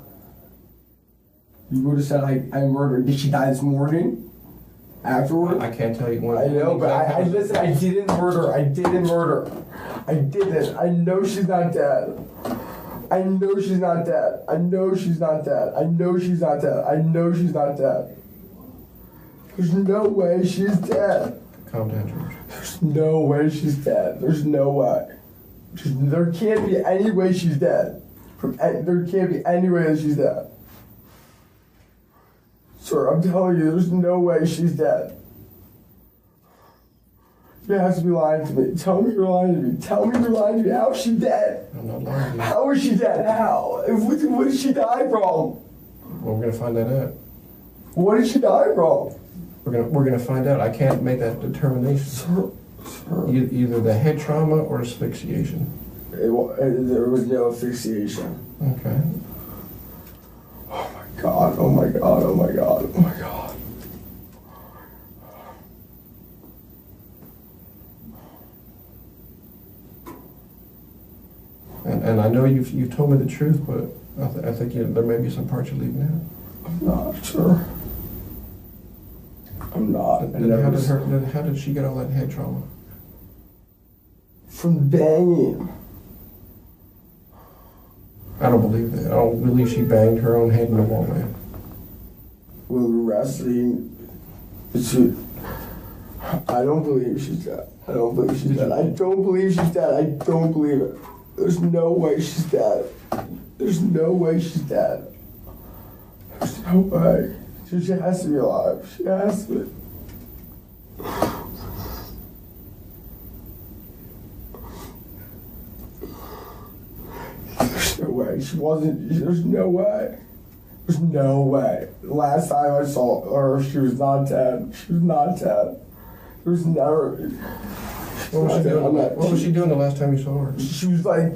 You would have said I murdered. Did she die this morning? Afterwards? I can't tell you when. I know, but I listen. I didn't murder. I didn't murder. I didn't. I know she's not dead. I know she's not dead. I know she's not dead. I know she's not dead. I know she's not dead. There's no way she's dead. Calm down, George. There's no way she's dead. There's no way. There can't be any way she's dead. There can't be any way that she's dead. Sir, I'm telling you, there's no way she's dead. You have to be lying to me. Tell me you're lying to me. Tell me you're lying to me. How is she dead? I'm not lying to you. How is she dead? How? What did she die from? Well, we're gonna find that out. What did she die from? We're gonna find out. I can't make that determination. Sir. Either the head trauma or asphyxiation. There was no asphyxiation. Okay. Oh my God, oh my God, oh my God, oh my God. And I know you've told me the truth, but I think there may be some parts you're leaving out. I'm not sure. I'm not. How did she get all that head trauma? from banging. I don't believe that. I don't believe she banged her own head in the wall, man. When we were wrestling, I don't believe she's dead. I don't believe she's dead. I don't believe she's dead. I don't believe it. There's no way she's dead. There's no way she's dead. There's no way. She has to be alive. She has to be. There's no way. She wasn't. There's no way. There's no way. The last time I saw her, she was not dead. She was not dead. There was never. What was she doing the last time you saw her? She was like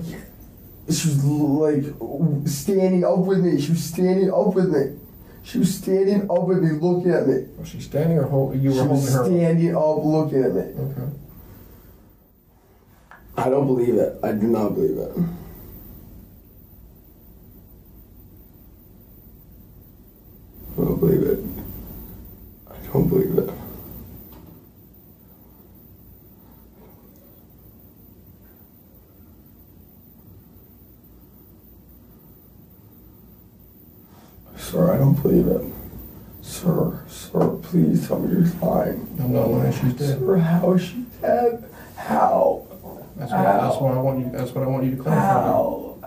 standing up with me. She was standing up with me. She was standing up with me, looking at me. Was she standing or you were holding her? She was standing up, looking at me. Okay. I don't believe it. I do not believe it. I don't believe it. I don't believe it. Sir, I don't believe it. Sir, please tell me you're lying. I'm not lying. She's dead. Sir, how is she dead? How? That's what I want you to clarify. How?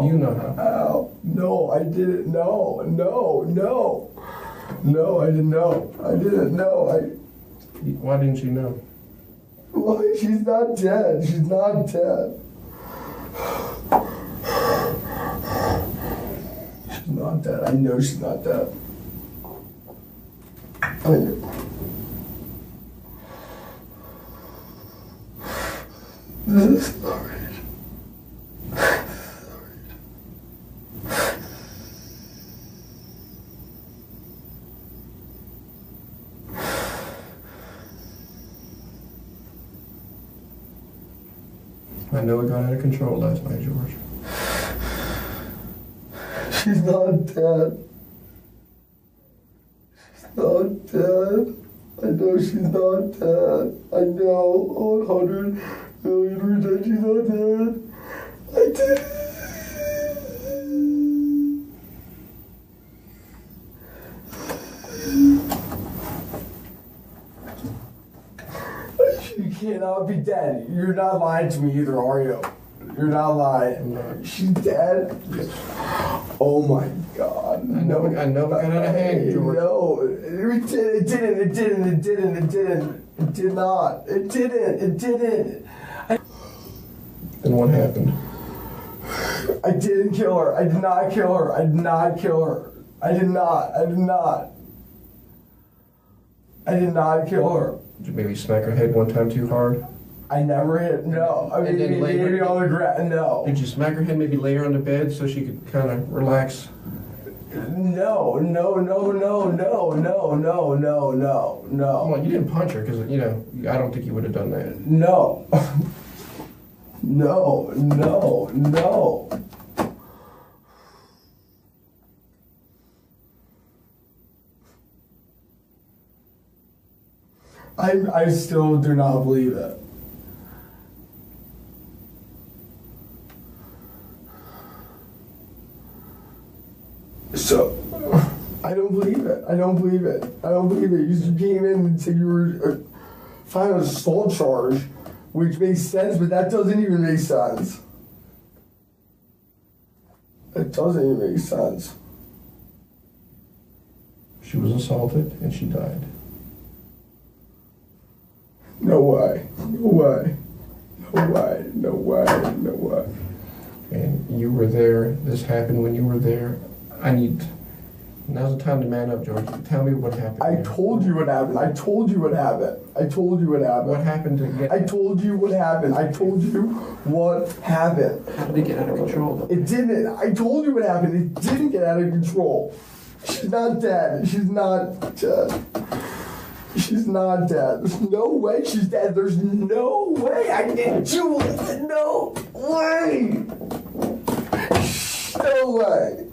You know how. How? No, I didn't know. No, I didn't know. I didn't know. Why didn't you know? Why? She's not dead. She's not dead. She's not dead. I know she's not dead. I know. This is sorry. I know it got out of control last night, George. She's not dead. She's not dead. I know she's not dead. I know 100,000,000% she's not dead. I did. She cannot be dead. You're not lying to me either, are you? You're not lying. She's dead? Yes. Oh my God. I know it got out of hand, George. No, it didn't. It did not. It didn't. Then what happened? I didn't kill her. I did not kill her. I did not kill her. I did not kill her. Did you maybe smack her head one time too hard? I never hit. No. I mean, maybe on the ground. No. Did you smack her head, maybe lay her on the bed so she could kind of relax? No. Well, you didn't punch her because, I don't think you would have done that. No. No. I still do not believe it. So, I don't believe it. You came in and said you were filing an assault charge, which makes sense, but that doesn't even make sense. It doesn't even make sense. She was assaulted and she died. No way. And you were there. This happened when you were there. Now's the time to man up, George. Tell me what happened. I told you what happened. What happened to get... I told you what happened. How did it get out of control, though? It didn't. I told you what happened. It didn't get out of control. She's not dead. There's no way she's dead. There's no way. I didn't do it. No way. No way.